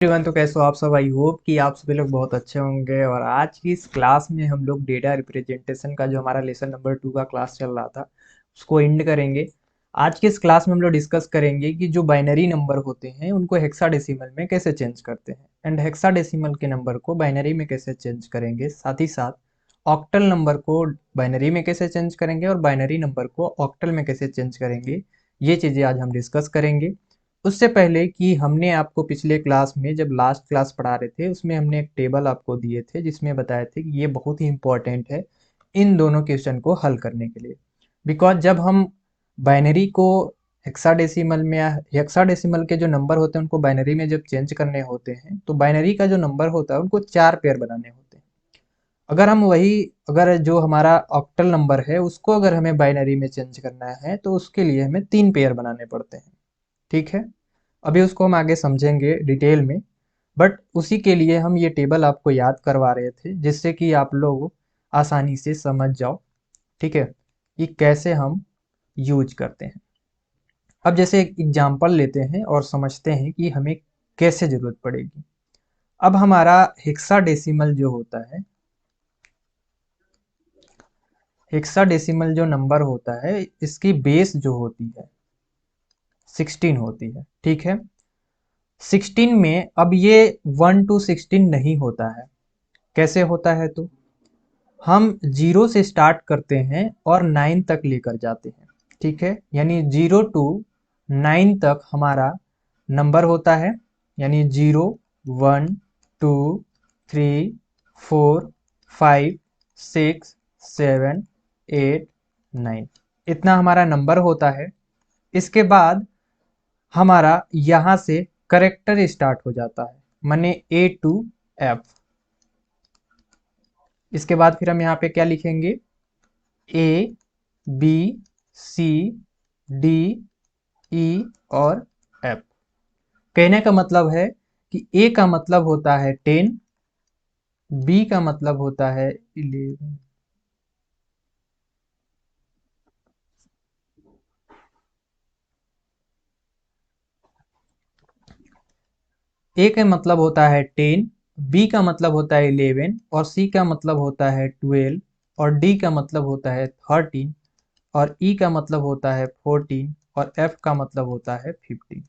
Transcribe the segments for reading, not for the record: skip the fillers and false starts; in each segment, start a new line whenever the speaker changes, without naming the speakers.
Everyone, तो कैसे हो आप सब। आई होप कि आप सभी लोग बहुत अच्छे होंगे। और आज की इस क्लास में हम लोग डेटा रिप्रेजेंटेशन का जो हमारा लेसन नंबर 2 का क्लास चल रहा था उसको एंड करेंगे। आज की इस क्लास में हम लोग डिस्कस करेंगे कि जो बाइनरी नंबर होते हैं उनको हेक्साडेसिमल में कैसे चेंज करते हैं, एंड हेक्साडेसिमल के नंबर को बाइनरी में कैसे चेंज करेंगे। साथ ही साथ ऑक्टल नंबर को बाइनरी में कैसे चेंज करेंगे और बाइनरी नंबर को ऑक्टल में कैसे चेंज करेंगे, ये चीज़ें आज हम डिस्कस करेंगे। उससे पहले कि हमने आपको पिछले क्लास में जब लास्ट क्लास पढ़ा रहे थे उसमें हमने एक टेबल आपको दिए थे जिसमें बताए थे कि ये बहुत ही इंपॉर्टेंट है इन दोनों क्वेश्चन को हल करने के लिए। बिकॉज जब हम बाइनरी को हेक्साडेसिमल में या हेक्साडेसिमल के जो नंबर होते हैं उनको बाइनरी में जब चेंज करने होते हैं तो बाइनरी का जो नंबर होता है उनको 4 पेयर बनाने होते हैं। अगर जो हमारा ऑक्टल नंबर है उसको अगर हमें बाइनरी में चेंज करना है तो उसके लिए हमें 3 पेयर बनाने पड़ते हैं। ठीक है, अभी उसको हम आगे समझेंगे डिटेल में। बट उसी के लिए हम ये टेबल आपको याद करवा रहे थे जिससे कि आप लोग आसानी से समझ जाओ। ठीक है, कि कैसे हम यूज करते हैं। अब जैसे एक एग्जांपल लेते हैं और समझते हैं कि हमें कैसे ज़रूरत पड़ेगी। अब हमारा हेक्साडेसिमल जो होता है, हेक्साडेसिमल जो नंबर होता है इसकी बेस जो होती है 16 होती है। ठीक है, 16 में अब ये 1 to 16 नहीं होता है। कैसे होता है, तो हम 0 से स्टार्ट करते हैं और 9 तक लेकर जाते हैं। ठीक है, यानी 0 to 9 तक हमारा नंबर होता है। यानी 0 1 2 3 4 5 6 7 8 9, इतना हमारा नंबर होता है। इसके बाद हमारा यहाँ से करेक्टर स्टार्ट हो जाता है, माने A to F। इसके बाद फिर हम यहाँ पे क्या लिखेंगे, A B C D E और F। कहने का मतलब है कि A का मतलब होता है 10, B का मतलब होता है 11, A का मतलब होता है 10, B का मतलब होता है 11 और C का मतलब होता है 12 और D का मतलब होता है 13 और E का मतलब होता है 14 और F का मतलब होता है 15।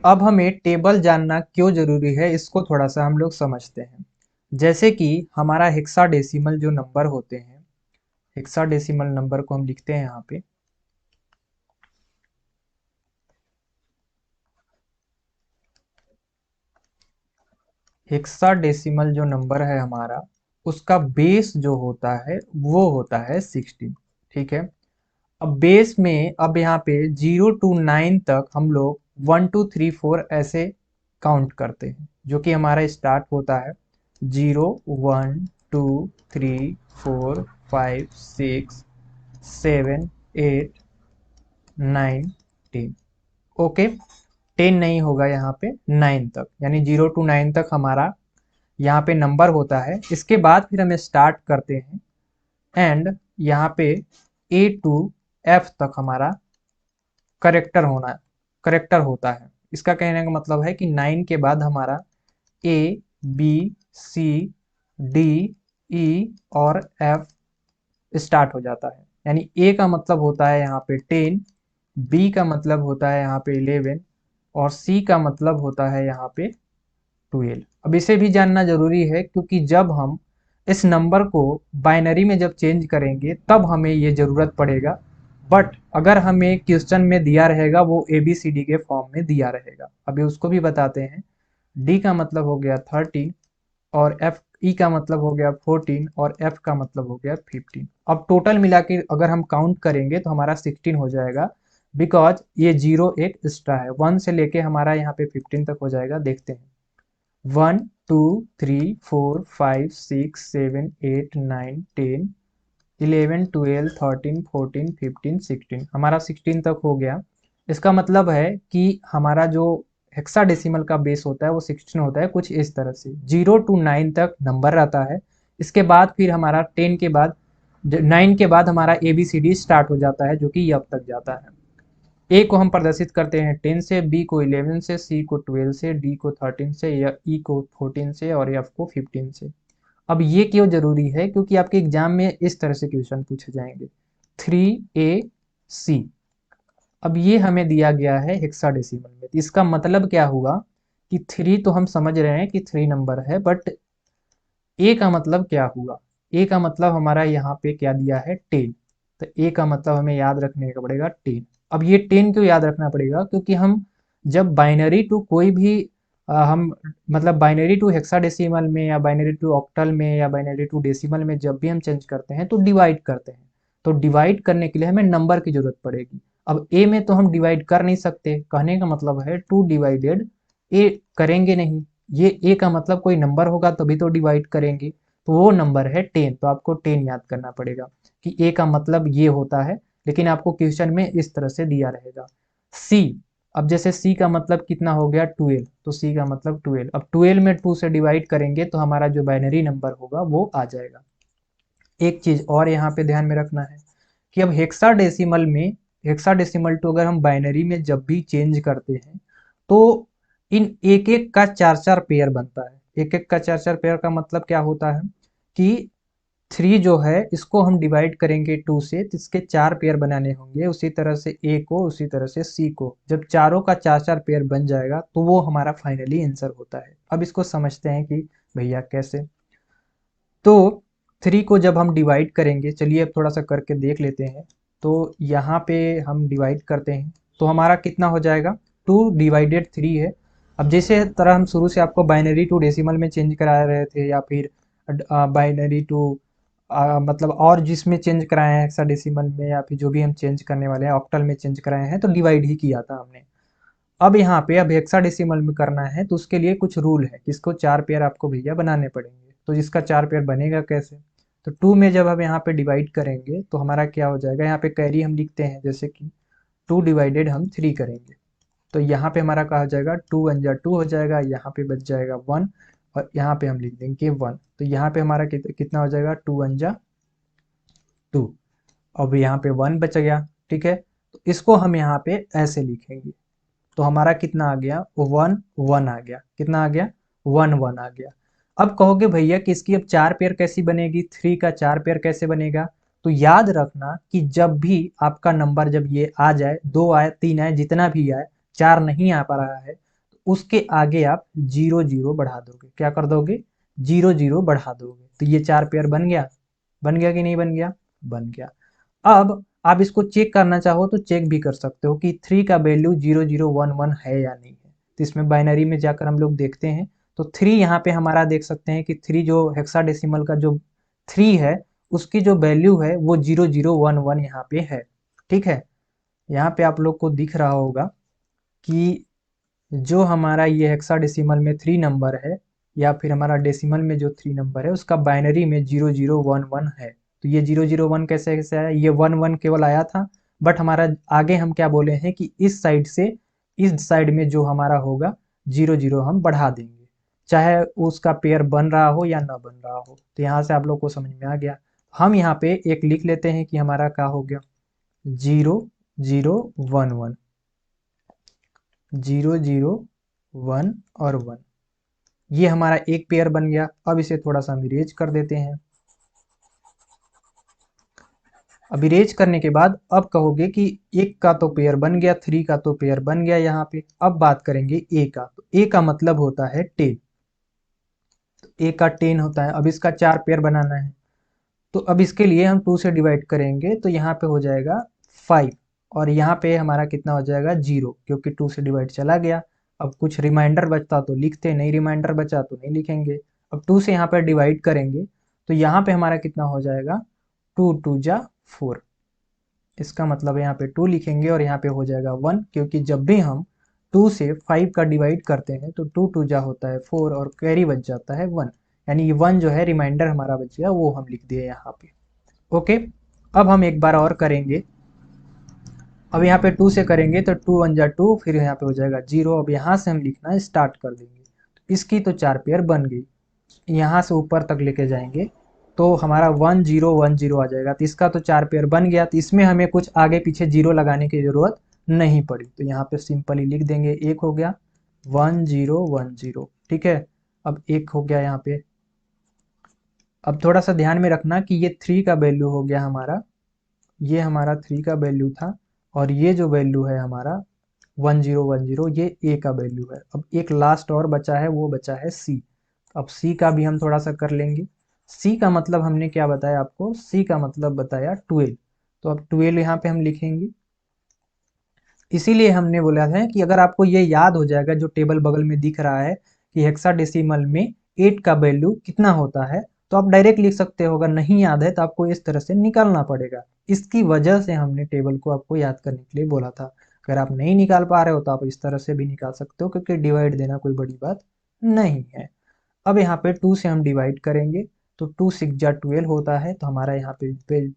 अब हमें टेबल जानना क्यों जरूरी है इसको थोड़ा सा हम लोग समझते हैं। जैसे कि हमारा हेक्साडेसिमल जो नंबर होते हैं, हेक्साडेसिमल नंबर को हम लिखते हैं यहाँ पे। हेक्साडेसिमल जो नंबर है हमारा, उसका बेस जो होता है वो होता है 16। ठीक है, अब बेस में अब यहाँ पे 0 to 9 तक हम लोग 1 2 3 4 ऐसे काउंट करते हैं, जो कि हमारा स्टार्ट होता है 0 1 2 3 4 5 6 7 8 9 10। ओके, 10 नहीं होगा यहाँ पे, 9 तक, यानी 0 to 9 तक हमारा यहाँ पे नंबर होता है। इसके बाद फिर हमें स्टार्ट करते हैं एंड यहाँ पे A to F तक हमारा करेक्टर होता है। इसका कहने का मतलब है कि 9 के बाद हमारा A B C D E और F स्टार्ट हो जाता है। यानी A का मतलब होता है यहाँ पे 10, B का मतलब होता है यहाँ पे 11 और C का मतलब होता है यहाँ पे 12। अब इसे भी जानना जरूरी है क्योंकि जब हम इस नंबर को बाइनरी में जब चेंज करेंगे तब हमें ये जरूरत पड़ेगा, बट अगर हमें क्वेश्चन में दिया रहेगा वो ABCD के फॉर्म में दिया रहेगा। अभी उसको भी बताते हैं। D का मतलब हो गया 13 और E का मतलब हो गया 14 और F का मतलब हो गया 15। अब टोटल मिला के अगर हम काउंट करेंगे तो हमारा 16 हो जाएगा, बिकॉज ये जीरो एक एक्स्ट्रा है। 1 से लेके हमारा यहाँ पे 15 तक हो जाएगा। देखते हैं, 1 2 3 4 5 6 7 8 9 10 11 12 13 14 15 16, हमारा 16 तक हो गया। इसका मतलब है कि हमारा जो हेक्साडेसिमल का बेस होता है वो 16 होता है, कुछ इस तरह से 0 to 9 तक नंबर रहता है। इसके बाद फिर हमारा 10 के बाद 9 के बाद हमारा ABCD स्टार्ट हो जाता है, जो कि अब तक जाता है। ए को हम प्रदर्शित करते हैं 10 से, बी को 11 से, सी को 12 से, डी को 13 से, या ई को 14 से और एफ को 15 से। अब ये क्यों जरूरी है? क्योंकि आपके एग्जाम में इस तरह से क्वेश्चन पूछे जाएंगे, 3AC। अब ये हमें दिया गया है हेक्साडेसिमल में, तो इसका मतलब क्या हुआ कि 3 तो हम समझ रहे हैं कि 3 नंबर है, बट ए का मतलब क्या हुआ? ए का मतलब हमारा यहाँ पे क्या दिया है? 10। तो ए का मतलब हमें याद रखने का पड़ेगा 10। अब ये 10 क्यों याद रखना पड़ेगा? क्योंकि हम जब बाइनरी टू कोई भी हम मतलब बाइनरी टू हेक्साडेसिमल में या बाइनरी टू ऑक्टल में या बाइनरी टू डेसिमल में जब भी हम चेंज करते हैं तो डिवाइड करते हैं। तो डिवाइड करने के लिए हमें नंबर की जरूरत पड़ेगी। अब ए में तो हम डिवाइड कर नहीं सकते, कहने का मतलब है 2 डिवाइडेड ए करेंगे नहीं। ये ए का मतलब कोई नंबर होगा तभी तो डिवाइड करेंगे, तो वो नंबर है 10। तो आपको 10 याद करना पड़ेगा कि ए का मतलब ये होता है, लेकिन आपको क्वेश्चन में इस तरह से दिया रहेगा। सी, अब जैसे सी का मतलब कितना हो गया? 12, तो सी का मतलब 12। अब 12 में 2 से डिवाइड करेंगे तो हमारा जो बाइनरी नंबर होगा वो आ जाएगा। एक चीज और यहाँ पे ध्यान में रखना है कि अब हेक्साडेसिमल में, हेक्साडेसिमल टू अगर हम बाइनरी में जब भी चेंज करते हैं तो इन एक एक का चार चार पेयर बनता है। एक एक का चार चार पेयर का मतलब क्या होता है कि 3 जो है इसको हम डिवाइड करेंगे 2 से, तो इसके 4 पेयर बनाने होंगे। उसी तरह से ए को, उसी तरह से सी को, जब चारों का चार चार पेयर बन जाएगा तो वो हमारा फाइनली आंसर होता है। अब इसको समझते हैं कि भैया कैसे। तो 3 को जब हम डिवाइड करेंगे, चलिए अब थोड़ा सा करके देख लेते हैं। तो यहाँ पे हम डिवाइड करते हैं तो हमारा कितना हो जाएगा? 2 डिवाइडेड 3 है। अब जैसे तरह हम शुरू से आपको बाइनरी टू डेसिमल में चेंज करा रहे थे या फिर बाइनरी टू मतलब और जिसमें चेंज कराए हैं हेक्साडेसिमल में, या फिर जो भी हम चेंज करने वाले हैं ऑक्टल में चेंज कराए हैं, तो डिवाइड ही किया था हमने। अब यहाँ पे अब हेक्साडेसिमल में करना है तो उसके लिए कुछ रूल है कि इसको 4 पेयर आपको भैया बनाने पड़ेंगे। तो जिसका 4 पेयर बनेगा कैसे? तो 2 में जब हम यहाँ पे डिवाइड करेंगे तो हमारा क्या हो जाएगा? यहाँ पे कैरी हम लिखते हैं, जैसे कि 2 डिवाइडेड हम 3 करेंगे तो यहाँ पे हमारा क्या हो जाएगा? 2 वन जा 2 हो जाएगा, यहाँ पे बच जाएगा 1 और यहाँ पे हम लिख देंगे 1। तो यहाँ पे हमारा कितना हो जाएगा? 2 वन जा 2। अब यहाँ पे 1 बच गया, ठीक है। तो इसको हम यहाँ पे ऐसे लिखेंगे तो हमारा कितना आ गया? 1 1 आ गया। कितना आ गया? 1 1 आ गया। अब कहोगे भैया कि इसकी अब 4 पेयर कैसी बनेगी? 3 का 4 पेयर कैसे बनेगा? तो याद रखना कि जब भी आपका नंबर जब ये आ जाए, 2 आए 3 आए जितना भी आए, 4 नहीं आ पा रहा है, तो उसके आगे आप 0 0 बढ़ा दोगे। क्या कर दोगे? 0 0 बढ़ा दोगे। तो ये 4 पेयर बन गया। बन गया कि नहीं बन गया? बन गया। अब आप इसको चेक करना चाहो तो चेक भी कर सकते हो कि 3 का वैल्यू 0 0 1 1 है या नहीं है। तो इसमें बाइनरी में जाकर हम लोग देखते हैं तो 3 यहाँ पे हमारा देख सकते हैं कि 3 जो हेक्साडेसिमल का जो 3 है उसकी जो वैल्यू है वो 0 0 1 1 यहाँ पे है। ठीक है, यहाँ पे आप लोग को दिख रहा होगा कि जो हमारा ये हेक्साडेसिमल में 3 नंबर है, या फिर हमारा डेसिमल में जो 3 नंबर है उसका बाइनरी में 0011 है। तो ये 001 कैसे कैसे आया, ये 11 केवल आया था, बट हमारा आगे हम क्या बोले हैं कि इस साइड से इस साइड में जो हमारा होगा 00 हम बढ़ा देंगे, चाहे उसका पेयर बन रहा हो या ना बन रहा हो। तो यहाँ से आप लोग को समझ में आ गया। हम यहाँ पे एक लिख लेते हैं कि हमारा क्या हो गया, 0011, 001 और 1, ये हमारा एक पेयर बन गया। अब इसे थोड़ा सा हम इरेज कर देते हैं। अब इरेज करने के बाद अब कहोगे कि एक का तो पेयर बन गया, 3 का तो पेयर बन गया यहाँ पे। अब बात करेंगे ए का, तो ए का मतलब होता है 10, तो ए का 10 होता है। अब इसका 4 पेयर बनाना है, तो अब इसके लिए हम 2 से डिवाइड करेंगे, तो यहाँ पे हो जाएगा 5, और यहाँ पे हमारा कितना हो जाएगा 0, क्योंकि 2 से डिवाइड चला गया। अब कुछ रिमाइंडर बचता तो लिखते, नहीं रिमाइंडर बचा तो नहीं लिखेंगे। अब 2 से यहाँ पे डिवाइड करेंगे, तो यहाँ पे हमारा कितना हो जाएगा, 2 2 जा 4, इसका मतलब यहाँ पे 2 लिखेंगे और यहाँ पे हो जाएगा 1, क्योंकि जब भी हम 2 से 5 का डिवाइड करते हैं तो 2 2 जा होता है 4 और कैरी बच जाता है 1, यानी ये 1 जो है रिमाइंडर हमारा बच गया, वो हम लिख दिए यहाँ पे। ओके, अब हम एक बार और करेंगे। अब यहाँ पे 2 से करेंगे तो 2 1 जा 2, फिर यहाँ पे हो जाएगा 0। अब यहाँ से हम लिखना स्टार्ट कर देंगे, इसकी तो 4 पेयर बन गई। यहाँ से ऊपर तक लेके जाएंगे तो हमारा 1010 आ जाएगा, तो इसका तो 4 पेयर बन गया। तो इसमें हमें कुछ आगे पीछे जीरो लगाने की जरूरत नहीं पड़ी, तो यहाँ पे सिंपली लिख देंगे, एक हो गया 1010, ठीक है। अब एक हो गया यहाँ पे। अब थोड़ा सा ध्यान में रखना कि ये 3 का वैल्यू हो गया हमारा, ये हमारा 3 का वैल्यू था, और ये जो वैल्यू है हमारा 1010, ये ए का वैल्यू है। अब एक लास्ट और बचा है, वो बचा है सी। अब सी का भी हम थोड़ा सा कर लेंगे। सी का मतलब हमने क्या बताया आपको, सी का मतलब बताया 12, तो अब 12 यहाँ पे हम लिखेंगे। इसीलिए हमने बोला था कि अगर आपको ये याद हो जाएगा, जो टेबल बगल में दिख रहा है कि हेक्साडेसिमल में 8 का वैल्यू कितना होता है, तो आप डायरेक्ट लिख सकते हो। अगर नहीं याद है तो आपको इस तरह से निकालना पड़ेगा। इसकी वजह से हमने टेबल को आपको याद करने के लिए बोला था। अगर आप नहीं निकाल पा रहे हो तो आप इस तरह से भी निकाल सकते हो, क्योंकि डिवाइड देना कोई बड़ी बात नहीं है। अब यहाँ पे 2 से हम डिवाइड करेंगे, तो 2 6 जा 12 होता है, तो हमारा यहाँ पे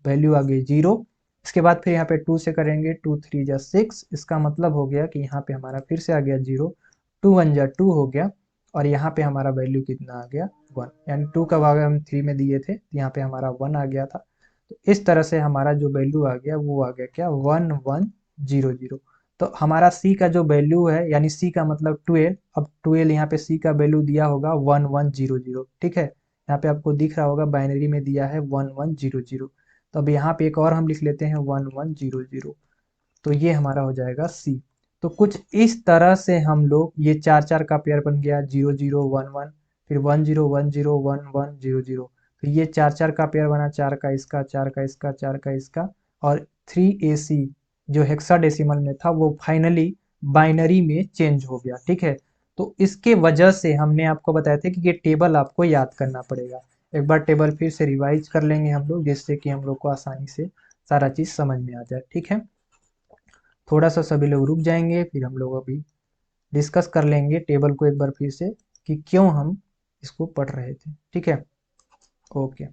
वैल्यू आ गई 0। इसके बाद फिर यहाँ पे 2 से करेंगे, 2 3 जा 6, इसका मतलब हो गया कि यहाँ पे हमारा फिर से आ गया 0। 2 1 जा 2 हो गया, और यहाँ पे हमारा वैल्यू कितना आ गया 1, यानी 2 का भाग हम 3 में दिए थे, तो यहाँ पे हमारा 1 आ गया था। तो इस तरह से हमारा जो वैल्यू आ गया वो आ गया क्या, 1100। तो हमारा सी का जो वैल्यू है, यानी सी का मतलब 12, अब 12 यहाँ पे सी का वैल्यू दिया होगा 1100, ठीक है। यहाँ पे आपको दिख रहा होगा बाइनरी में दिया है 1100। तो अब यहाँ पे एक और हम लिख लेते हैं 1100, तो ये हमारा हो जाएगा सी। तो कुछ इस तरह से हम लोग, ये 4 4 का पेयर बन गया, 0011, फिर 10101100, तो ये 4 4 का पेयर बना, 4 का इसका, 4 का इसका, 4 का इसका, और 3AC जो हेक्साडेसिमल में था वो फाइनली बाइनरी में चेंज हो गया, ठीक है। तो इसके वजह से हमने आपको बताया था कि ये टेबल आपको याद करना पड़ेगा। एक बार टेबल फिर से रिवाइज कर लेंगे हम लोग, जिससे कि हम लोग को आसानी से सारा चीज़ समझ में आ जाए, ठीक है। थोड़ा सा सभी लोग रुक जाएंगे, फिर हम लोग अभी डिस्कस कर लेंगे टेबल को एक बार फिर से, कि क्यों हम इसको पढ़ रहे थे, ठीक है। ओके,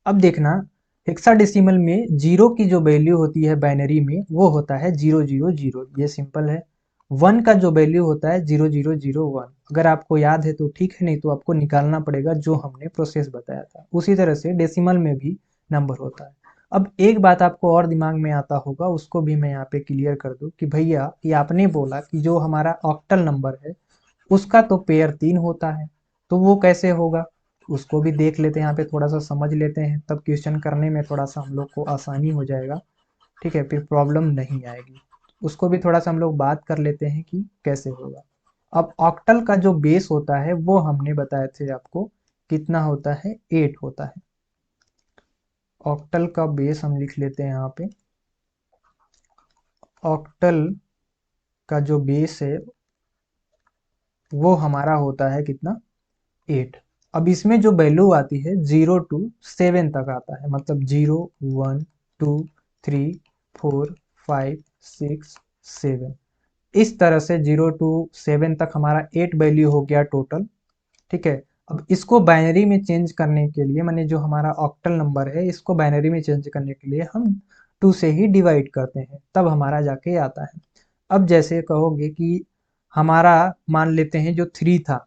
अब देखना, हेक्साडेसिमल में जीरो की जो वैल्यू होती है बाइनरी में, वो होता है 000, ये सिंपल है। 1 का जो वैल्यू होता है 0001, अगर आपको याद है तो ठीक है, नहीं तो आपको निकालना पड़ेगा, जो हमने प्रोसेस बताया था। उसी तरह से डेसिमल में भी नंबर होता है। अब एक बात आपको और दिमाग में आता होगा, उसको भी मैं यहाँ पे क्लियर कर दूं कि भैया ये आपने बोला कि जो हमारा ऑक्टल नंबर है उसका तो पेयर 3 होता है, तो वो कैसे होगा, उसको भी देख लेते हैं, यहाँ पे थोड़ा सा समझ लेते हैं, तब क्वेश्चन करने में थोड़ा सा हम लोग को आसानी हो जाएगा, ठीक है, फिर प्रॉब्लम नहीं आएगी। उसको भी थोड़ा सा हम लोग बात कर लेते हैं कि कैसे होगा। अब ऑक्टल का जो बेस होता है वो हमने बताए थे आपको कितना होता है, 8 होता है। ऑक्टल का बेस हम लिख लेते हैं यहाँ पे, ऑक्टल का जो बेस है वो हमारा होता है कितना, 8। अब इसमें जो वैल्यू आती है 0 to 7 तक आता है, मतलब 0 1 2 3 4 5 6 7, इस तरह से 0 to 7 तक हमारा 8 वैल्यू हो गया टोटल, ठीक है। अब इसको बाइनरी में चेंज करने के लिए, माने जो हमारा ऑक्टल नंबर है इसको बाइनरी में चेंज करने के लिए हम 2 से ही डिवाइड करते हैं, तब हमारा जाके आता है। अब जैसे कहोगे कि हमारा मान लेते हैं जो 3 था,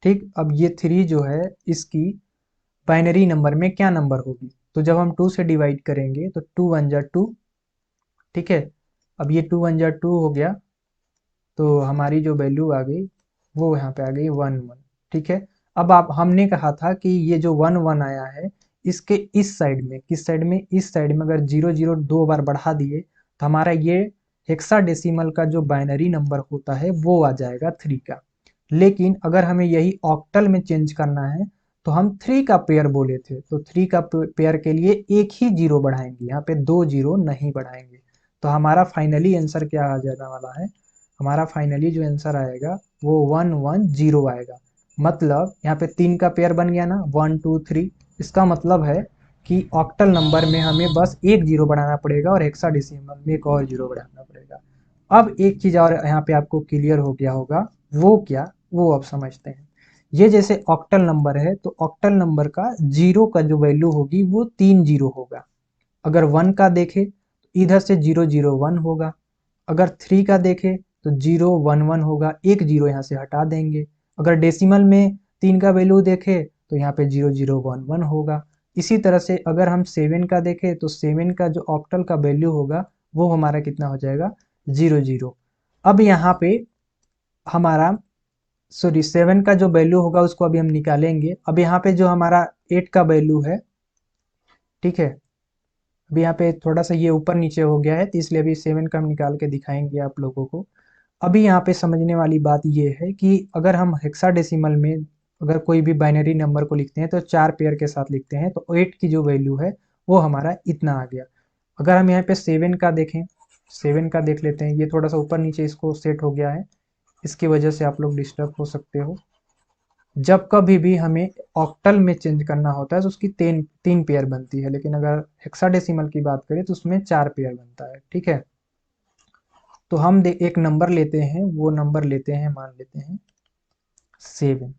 ठीक। अब ये 3 जो है इसकी बाइनरी नंबर में क्या नंबर होगी, तो जब हम 2 से डिवाइड करेंगे तो 2 वन जा 2, ठीक है। अब ये 2 वन जा 2 हो गया, तो हमारी जो वैल्यू आ गई वो यहाँ पे आ गई 1 1, ठीक है। अब आप हमने कहा था कि ये जो 1 1 आया है इसके इस साइड में, किस साइड में, इस साइड में अगर 0 0 2 बार बढ़ा दिए तो हमारा ये हेक्साडेसिमल का जो बाइनरी नंबर होता है वो आ जाएगा 3 का। लेकिन अगर हमें यही ऑक्टल में चेंज करना है तो हम 3 का पेयर बोले थे, तो 3 का पेयर के लिए एक ही जीरो बढ़ाएंगे, यहाँ पे 2 जीरो नहीं बढ़ाएंगे। तो हमारा फाइनली आंसर क्या आ जाने वाला है, हमारा फाइनली जो आंसर आएगा वो 1 1 0 आएगा। मतलब यहाँ पे 3 का पेयर बन गया ना, 1 2 3। इसका मतलब है कि ऑक्टल नंबर में हमें बस एक जीरो बढ़ाना पड़ेगा और हेक्साडेसिमल में एक और जीरो बढ़ाना पड़ेगा। अब एक चीज और यहाँ पे आपको क्लियर हो गया होगा, वो क्या, वो अब समझते हैं। ये जैसे ऑक्टल नंबर है तो ऑक्टल नंबर का जीरो का जो वैल्यू होगी वो 3 जीरो होगा। अगर 1 का देखे तो इधर से 0 0 1 होगा। अगर 3 का देखे तो 0 1 1 होगा, एक जीरो यहाँ से हटा देंगे। अगर डेसिमल में 3 का वैल्यू देखे तो यहाँ पे 0 0 1 1 होगा। इसी तरह से अगर हम 7 का देखें तो 7 का जो ऑक्टल का वैल्यू होगा वो हमारा कितना हो जाएगा, 0 0। अब यहाँ पे हमारा, सॉरी, 7 का जो वैल्यू होगा उसको अभी हम निकालेंगे। अब यहाँ पे जो हमारा 8 का वैल्यू है, ठीक है। अभी यहाँ पे थोड़ा सा ये ऊपर नीचे हो गया है तो इसलिए अभी 7 का हम निकाल के दिखाएंगे आप लोगों को। अभी यहाँ पे समझने वाली बात ये है कि अगर हम हेक्साडेसिमल में अगर कोई भी बाइनरी नंबर को लिखते हैं तो 4 पेयर के साथ लिखते हैं, तो 8 की जो वैल्यू है वो हमारा इतना आ गया। अगर हम यहाँ पे 7 का देखें, 7 का देख लेते हैं, ये थोड़ा सा ऊपर नीचे इसको सेट हो गया है, इसकी वजह से आप लोग डिस्टर्ब हो सकते हो। जब कभी भी हमें ऑक्टल में चेंज करना होता है तो उसकी तीन तीन पेयर बनती है, लेकिन अगर हेक्साडेसिमल की बात करें तो उसमें 4 पेयर बनता है, ठीक है। तो हम एक नंबर लेते हैं, वो नंबर लेते हैं, मान लेते हैं 7।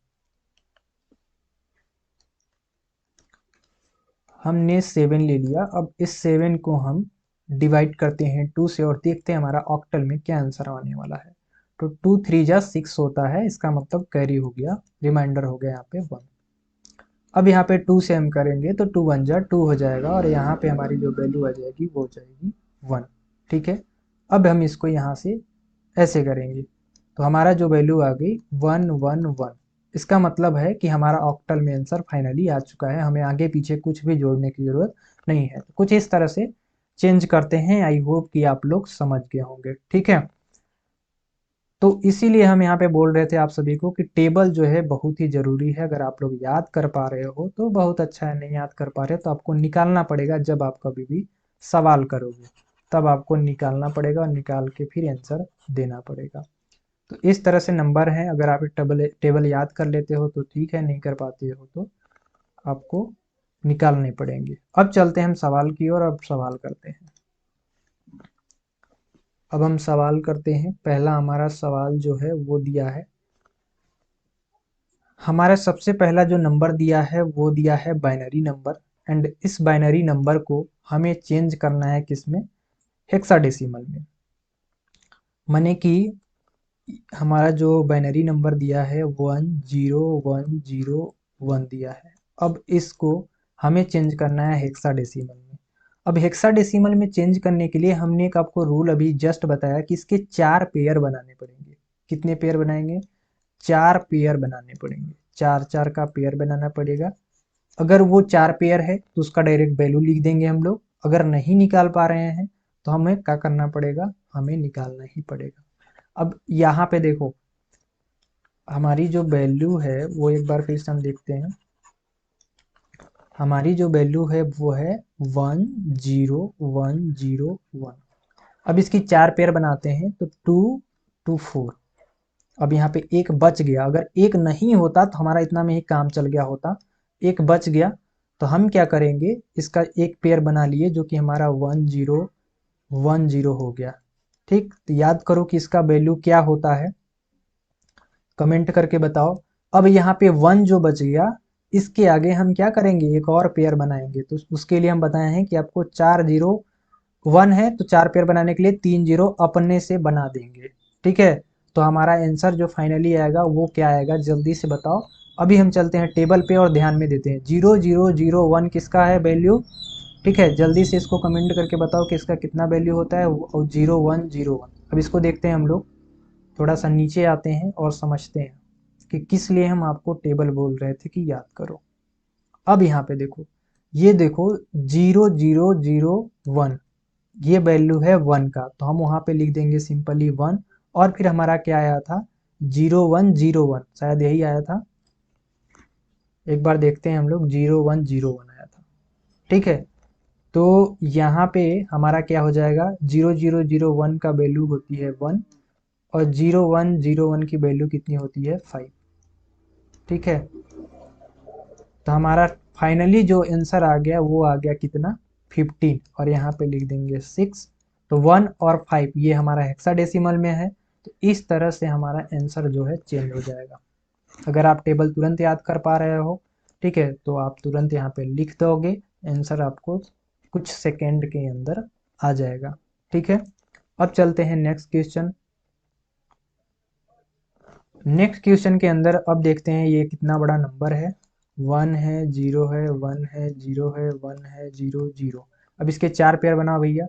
हमने 7 ले लिया। अब इस 7 को हम डिवाइड करते हैं 2 से और देखते हैं हमारा ऑक्टल में क्या आंसर आने वाला है। तो 2 3 जा 6 होता है, इसका मतलब कैरी हो गया, रिमाइंडर हो गया यहाँ पे 1। अब यहाँ पे 2 से हम करेंगे तो 2 1 जा 2 हो जाएगा और यहाँ पे हमारी जो वैल्यू आ जाएगी वो हो जाएगी 1, ठीक है। अब हम इसको यहाँ से ऐसे करेंगे तो हमारा जो वैल्यू आ गई 1 1 1। इसका मतलब है कि हमारा ऑक्टल में आंसर फाइनली आ चुका है, हमें आगे पीछे कुछ भी जोड़ने की जरूरत नहीं है। तो कुछ इस तरह से चेंज करते हैं। आई होप कि आप लोग समझ गए होंगे, ठीक है। तो इसीलिए हम यहाँ पे बोल रहे थे आप सभी को कि टेबल जो है बहुत ही ज़रूरी है। अगर आप लोग याद कर पा रहे हो तो बहुत अच्छा है, नहीं याद कर पा रहे हो तो आपको निकालना पड़ेगा। जब आप कभी भी सवाल करोगे तब आपको निकालना पड़ेगा और निकाल के फिर आंसर देना पड़ेगा। तो इस तरह से नंबर हैं, अगर आप टेबल टेबल याद कर लेते हो तो ठीक है, नहीं कर पाते हो तो आपको निकालने पड़ेंगे। अब चलते हैं हम सवाल की ओर, अब सवाल करते हैं। अब हम सवाल करते हैं। पहला हमारा सवाल जो है वो दिया है, हमारा सबसे पहला जो नंबर दिया है वो दिया है बाइनरी नंबर। एंड इस बाइनरी नंबर को हमें चेंज करना है किसमें, हेक्साडेसिमल में। माने कि हमारा जो बाइनरी नंबर दिया है 1 0 1 0 1 दिया है। अब इसको हमें चेंज करना है हेक्साडेसिमल में। अब हेक्साडेसिमल में चेंज करने के लिए हमने एक आपको रूल अभी जस्ट बताया कि इसके 4 पेयर बनाने पड़ेंगे। कितने पेयर बनाएंगे, 4 पेयर बनाने पड़ेंगे, 4 4 का पेयर बनाना पड़ेगा। अगर वो 4 पेयर है तो उसका डायरेक्ट वैल्यू लिख देंगे हम लोग। अगर नहीं निकाल पा रहे हैं तो हमें क्या करना पड़ेगा, हमें निकालना ही पड़ेगा। अब यहाँ पे देखो हमारी जो वैल्यू है वो एक बार फिर से हम देखते हैं। हमारी जो वैल्यू है वो है 1 0 1 0 1। अब इसकी 4 पेयर बनाते हैं तो 2 2 4। अब यहाँ पे एक बच गया, अगर एक नहीं होता तो हमारा इतना में ही काम चल गया होता। एक बच गया तो हम क्या करेंगे, इसका एक पेयर बना लिए जो कि हमारा 1 0 1 0 हो गया। ठीक, तो याद करो कि इसका वैल्यू क्या होता है, कमेंट करके बताओ। अब यहाँ पे 1 जो बच गया, इसके आगे हम क्या करेंगे, एक और पेयर बनाएंगे। तो उसके लिए हम बताए हैं कि आपको 4 जीरो 1 है तो 4 पेयर बनाने के लिए 3 जीरो अपने से बना देंगे। ठीक है, तो हमारा आंसर जो फाइनली आएगा वो क्या आएगा, जल्दी से बताओ। अभी हम चलते हैं टेबल पे और ध्यान में देते हैं 0001 किसका है वैल्यू। ठीक है, जल्दी से इसको कमेंट करके बताओ कि इसका कितना वैल्यू होता है, और 0101। अब इसको देखते हैं हम लोग, थोड़ा सा नीचे आते हैं और समझते हैं कि किस लिए हम आपको टेबल बोल रहे थे कि याद करो। अब यहाँ पे देखो, ये देखो 0001, ये वैल्यू है 1 का, तो हम वहाँ पे लिख देंगे सिंपली 1। और फिर हमारा क्या आया था, 0101, शायद यही आया था। एक बार देखते हैं हम लोग, 0101 आया था। ठीक है, तो यहाँ पे हमारा क्या हो जाएगा, 0001 का वैल्यू होती है 1, और 0101 की वैल्यू कितनी होती है 5। ठीक है, तो हमारा फाइनली जो आंसर आ गया वो आ गया कितना, 15, और यहाँ पे लिख देंगे 6। तो 1 और 5 ये हमारा हेक्साडेसिमल में है, तो इस तरह से हमारा आंसर जो है चेंज हो जाएगा। अगर आप टेबल तुरंत याद कर पा रहे हो, ठीक है, तो आप तुरंत यहाँ पे लिख दोगे, आंसर आपको कुछ सेकेंड के अंदर आ जाएगा। ठीक है, अब चलते हैं नेक्स्ट क्वेश्चन। नेक्स्ट क्वेश्चन के अंदर अब देखते हैं ये कितना बड़ा नंबर है। 1 है, 0 है, 1 है, 0 है, 1 है, 0 0। अब इसके 4 पेयर बनाओ भैया।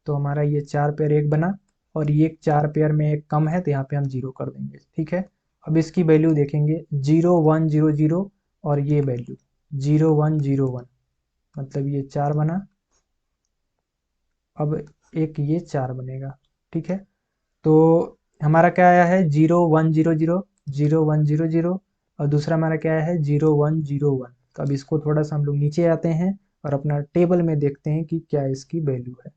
तो हमारा ये 4 पेयर एक बना, और ये 4 पेयर में एक कम है तो यहाँ पे हम 0 कर देंगे। ठीक है, अब इसकी वैल्यू देखेंगे, 0100, और ये वैल्यू 0101, मतलब ये 4 बना। अब एक ये 4 बनेगा। ठीक है, तो हमारा क्या आया है, 0100, 0100, और दूसरा हमारा क्या आया है 0101। तो अब इसको थोड़ा सा हम लोग नीचे आते हैं और अपना टेबल में देखते हैं कि क्या इसकी वैल्यू है।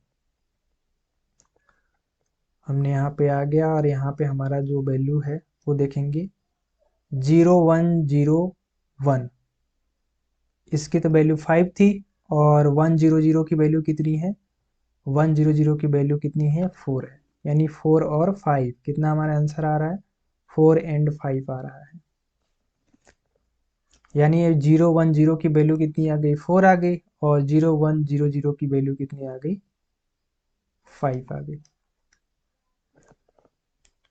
हमने यहाँ पे आ गया, और यहाँ पे हमारा जो वैल्यू है वो देखेंगे 0101, इसकी तो वैल्यू 5 थी, और 100 की वैल्यू कितनी है, 100 की वैल्यू कितनी है 4 है, यानी 4 और 5 कितना हमारा आंसर आ रहा है, 4 एंड 5 आ रहा है। यानी 010 की वैल्यू कितनी आ गई, 4 आ गई, और 0100 की वैल्यू कितनी आ गई, 5 आ गई।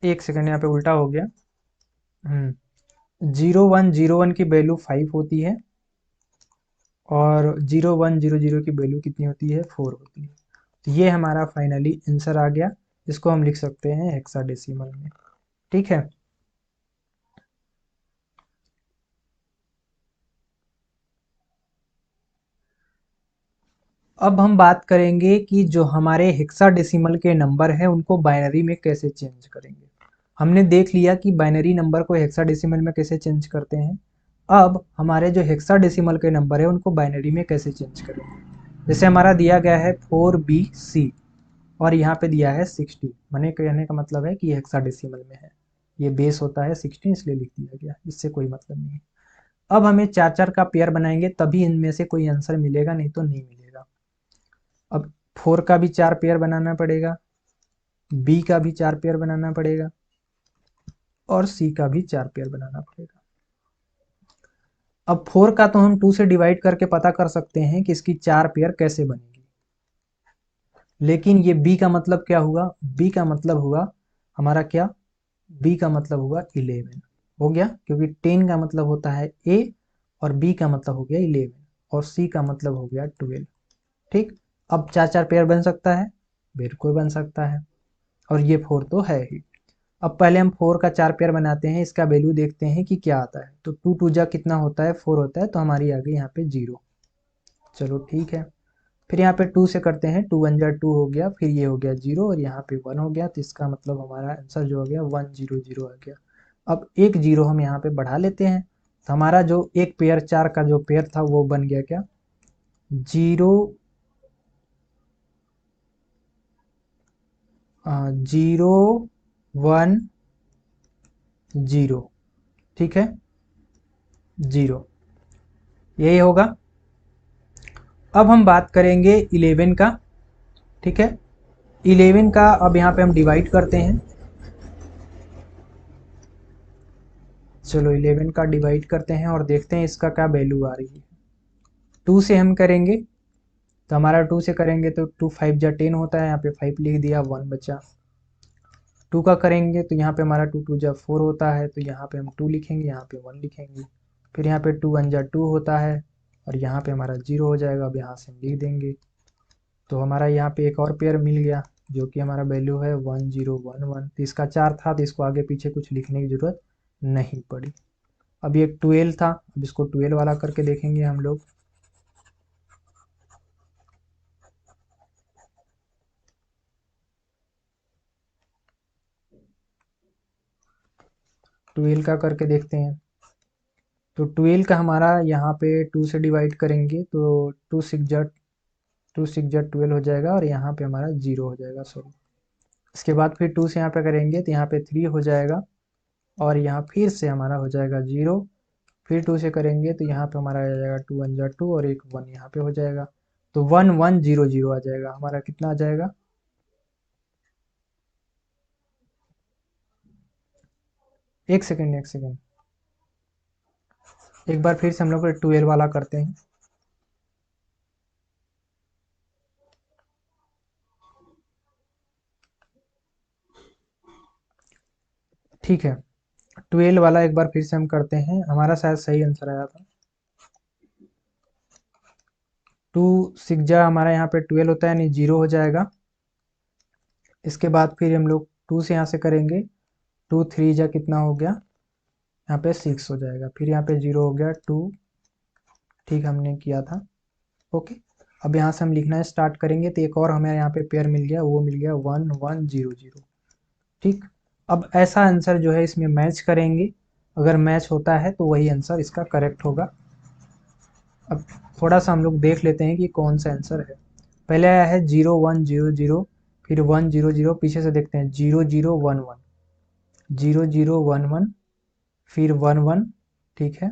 एक सेकंड, यहाँ पे उल्टा हो गया। 0101 की वैल्यू 5 होती है, और 0100 की वैल्यू कितनी होती है, 4 होती है। तो ये हमारा फाइनली आंसर आ गया, इसको हम लिख सकते हैं हेक्साडेसिमल में। ठीक है, अब हम बात करेंगे कि जो हमारे हेक्साडेसिमल के नंबर हैं उनको बाइनरी में कैसे चेंज करेंगे। हमने देख लिया कि बाइनरी नंबर को हेक्साडेसिमल में कैसे चेंज करते हैं। अब हमारे जो हेक्साडेसिमल के नंबर है उनको बाइनरी में कैसे चेंज करेंगे। जैसे हमारा दिया गया है 4BC, और यहाँ पे दिया है 60, मैंने कहने का मतलब है कि ये हेक्साडेसिमल में है, ये बेस होता है 16 इसलिए लिख दिया गया, इससे कोई मतलब नहीं है। अब हमें 4 4 का पेयर बनाएंगे तभी इनमें से कोई आंसर मिलेगा, नहीं तो नहीं मिलेगा। अब 4 का भी 4 पेयर बनाना पड़ेगा, बी का भी 4 पेयर बनाना पड़ेगा, और सी का भी 4 पेयर बनाना पड़ेगा। अब 4 का तो हम 2 से डिवाइड करके पता कर सकते हैं कि इसकी 4 पेयर कैसे बनेगी, लेकिन ये बी का मतलब क्या हुआ, बी का मतलब हुआ हमारा क्या, बी का मतलब हुआ 11 हो गया, क्योंकि 10 का मतलब होता है ए, और बी का मतलब हो गया 11, और सी का मतलब हो गया 12। ठीक, अब 4 4 पेयर बन सकता है, बिल्कुल बन सकता है, और ये 4 तो है ही। अब पहले हम 4 का 4 पेयर बनाते हैं, इसका वैल्यू देखते हैं कि क्या आता है। तो 2 2 जा कितना होता है, 4 होता है, तो हमारी आ गई यहाँ पे 0। चलो ठीक है, फिर यहाँ पे 2 से करते हैं, 2 1 जा 2 हो गया, फिर ये हो गया 0, और यहाँ पे 1 हो गया, तो इसका मतलब हमारा आंसर जो हो गया 100 आ गया। अब एक 0 हम यहाँ पे बढ़ा लेते हैं, तो हमारा जो एक पेयर 4 का जो पेयर था वो बन गया क्या, 0 1 0। ठीक है, 0 यही होगा। अब हम बात करेंगे 11 का। ठीक है, 11 का अब यहाँ पे हम डिवाइड करते हैं। चलो 11 का डिवाइड करते हैं और देखते हैं इसका क्या वैल्यू आ रही है। 2 से हम करेंगे तो हमारा 2 से करेंगे तो 2 5 जा 10 होता है, यहाँ पे 5 लिख दिया, 1 बचा। 2 का करेंगे तो यहाँ पे हमारा 2 2 जा 4 होता है, तो यहाँ पे हम 2 लिखेंगे, यहाँ पे 1 लिखेंगे। फिर यहाँ पे 2 1 जा 2 होता है और यहाँ पे हमारा 0 हो जाएगा। अब यहाँ से हम लिख देंगे। तो हमारा यहाँ पे एक और पेयर मिल गया जो कि हमारा वैल्यू है 1011। तो इसका 4 था तो इसको आगे पीछे कुछ लिखने की ज़रूरत नहीं पड़ी। अब ये 12 था, अब इसको 12 वाला करके देखेंगे हम लोग। ट्वेल्व का करके देखते हैं। तो 12 का हमारा यहाँ पे 2 से डिवाइड करेंगे तो 2 6 जा 12 हो जाएगा और यहाँ पे हमारा 0 हो जाएगा, सॉरी। इसके बाद फिर 2 से यहाँ पे करेंगे तो यहाँ पे 3 हो जाएगा और यहाँ फिर से हमारा हो जाएगा 0। फिर 2 से करेंगे तो यहाँ पे हमारा आ जाएगा 2 1 जा 2 और एक 1 यहाँ पे हो जाएगा। तो 1 1 0 0 आ जाएगा। हमारा कितना आ जाएगा? एक सेकेंड, एक सेकेंड, एक बार फिर से हम लोग 12 वाला करते हैं। ठीक है, 12 वाला एक बार फिर से हम करते हैं। हमारा शायद सही आंसर आया था। 2 6 जा हमारा यहाँ पे 12 होता है, यानी 0 हो जाएगा। इसके बाद फिर हम लोग 2 से यहाँ से करेंगे। 2 3 जा कितना हो गया? यहाँ पे 6 हो जाएगा। फिर यहाँ पे 0 हो गया 2। ठीक हमने किया था। ओके, अब यहाँ से हम लिखना स्टार्ट करेंगे तो एक और हमें यहाँ पे पेयर मिल गया, वो मिल गया 1 1 0 0। ठीक, अब ऐसा आंसर जो है इसमें मैच करेंगे। अगर मैच होता है तो वही आंसर इसका करेक्ट होगा। अब थोड़ा सा हम लोग देख लेते हैं कि कौन सा आंसर है। पहले आया है 0 1 0 0, फिर 1 0 0, पीछे से देखते हैं 0 0 1 1, 0 0 1 1, फिर 1 1, ठीक है,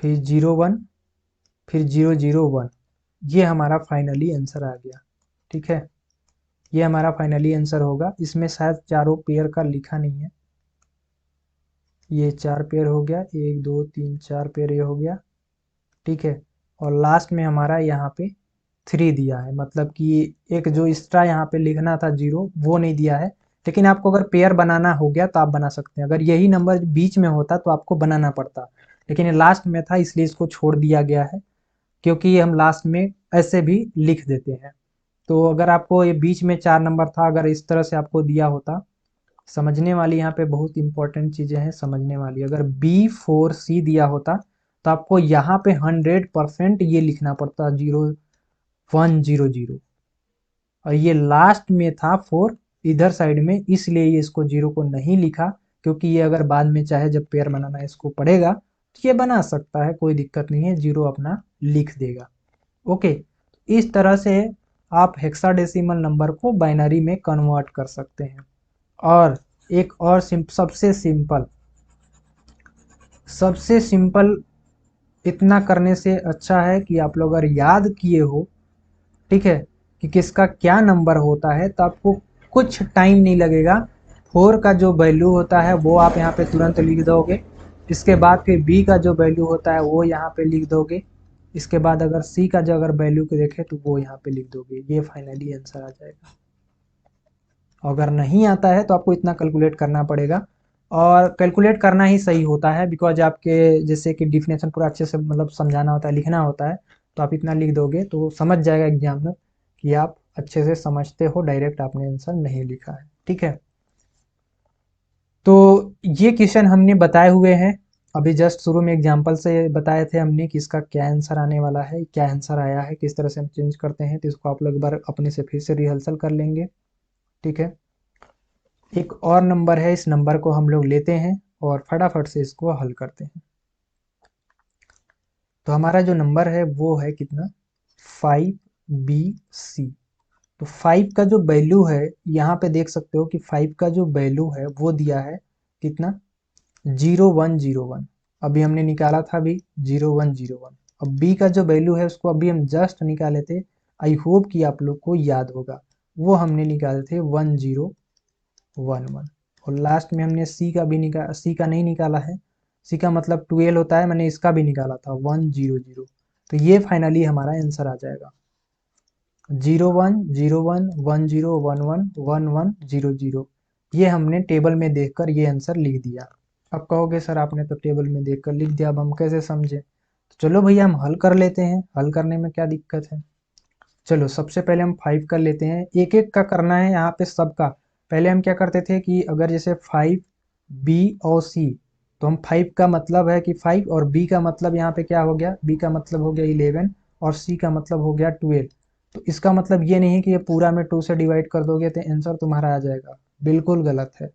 फिर 0 1, फिर 0 0 1। ये हमारा फाइनली आंसर आ गया। ठीक है, ये हमारा फाइनली आंसर होगा। इसमें शायद चारों पेयर का लिखा नहीं है। ये 4 पेयर हो गया, 1 2 3 4 पेयर ये हो गया। ठीक है, और लास्ट में हमारा यहाँ पे 3 दिया है, मतलब कि एक जो एक्स्ट्रा यहाँ पे लिखना था 0 वो नहीं दिया है। लेकिन आपको अगर पेयर बनाना हो गया तो आप बना सकते हैं। अगर यही नंबर बीच में होता तो आपको बनाना पड़ता, लेकिन ये लास्ट में था इसलिए इसको छोड़ दिया गया है, क्योंकि ये हम लास्ट में ऐसे भी लिख देते हैं। तो अगर आपको ये बीच में 4 नंबर था, अगर इस तरह से आपको दिया होता, समझने वाली यहाँ पे बहुत इंपॉर्टेंट चीज़ें हैं समझने वाली। अगर B4C दिया होता तो आपको यहाँ पे 100% ये लिखना पड़ता 0 1 0 0, और ये लास्ट में था 4 इधर साइड में, इसलिए ये इसको 0 को नहीं लिखा। क्योंकि ये अगर बाद में चाहे जब पेयर बनाना इसको पड़ेगा तो ये बना सकता है, कोई दिक्कत नहीं है, 0 अपना लिख देगा। ओके, इस तरह से आप हेक्साडेसिमल नंबर को बाइनरी में कन्वर्ट कर सकते हैं। और एक और सबसे सिंपल इतना करने से अच्छा है कि आप लोग अगर याद किए हो, ठीक है, कि किसका क्या नंबर होता है, तो आपको कुछ टाइम नहीं लगेगा। 4 का जो वैल्यू होता है वो आप यहाँ पे तुरंत लिख दोगे। इसके बाद फिर बी का जो वैल्यू होता है वो यहाँ पे लिख दोगे। इसके बाद अगर सी का जो अगर वैल्यू को देखें तो वो यहाँ पे लिख दोगे। ये फाइनली आंसर आ जाएगा। अगर नहीं आता है तो आपको इतना कैलकुलेट करना पड़ेगा, और कैलकुलेट करना ही सही होता है, बिकॉज आपके जैसे कि डिफिनेशन पूरा अच्छे से मतलब समझाना होता है, लिखना होता है, तो आप इतना लिख दोगे तो समझ जाएगा एग्जामिनर कि आप अच्छे से समझते हो, डायरेक्ट आपने आंसर नहीं लिखा है। ठीक है, तो ये क्वेश्चन हमने बताए हुए हैं। अभी जस्ट शुरू में एग्जाम्पल से बताए थे हमने कि इसका क्या आंसर आने वाला है, क्या आंसर आया है, किस तरह से हम चेंज करते हैं। तो इसको आप लोग एक बार अपने से फिर से रिहर्सल कर लेंगे। ठीक है, एक और नंबर है, इस नंबर को हम लोग लेते हैं और फटाफट से इसको हल करते हैं। तो हमारा जो नंबर है वो है कितना? 5BC। तो 5 का जो वैल्यू है, यहाँ पे देख सकते हो कि 5 का जो वैल्यू है वो दिया है कितना? 0101। अभी हमने निकाला था अभी 0101। अब बी का जो वैल्यू है उसको अभी हम जस्ट निकाले थे, आई होप कि आप लोग को याद होगा। वो हमने निकाले थे 1011, और लास्ट में हमने सी का नहीं निकाला है, सी का मतलब 12 होता है, मैंने इसका भी निकाला था 100। तो ये फाइनली हमारा आंसर आ जाएगा 010111111100। ये हमने टेबल में देखकर ये आंसर लिख दिया। अब कहोगे सर आपने तो टेबल में देखकर लिख दिया, अब हम कैसे समझे? तो चलो भैया हम हल कर लेते हैं, हल करने में क्या दिक्कत है। चलो सबसे पहले हम 5 कर लेते हैं, एक एक का करना है यहाँ पे सबका। पहले हम क्या करते थे कि अगर जैसे 5 बी और सी, तो हम 5 का मतलब है कि 5 और बी का मतलब यहाँ पे क्या हो गया, बी का मतलब हो गया 11 और सी का मतलब हो गया 12। तो इसका मतलब ये नहीं कि ये पूरा में 2 से डिवाइड कर दोगे तो आंसर तुम्हारा आ जाएगा, बिल्कुल गलत है।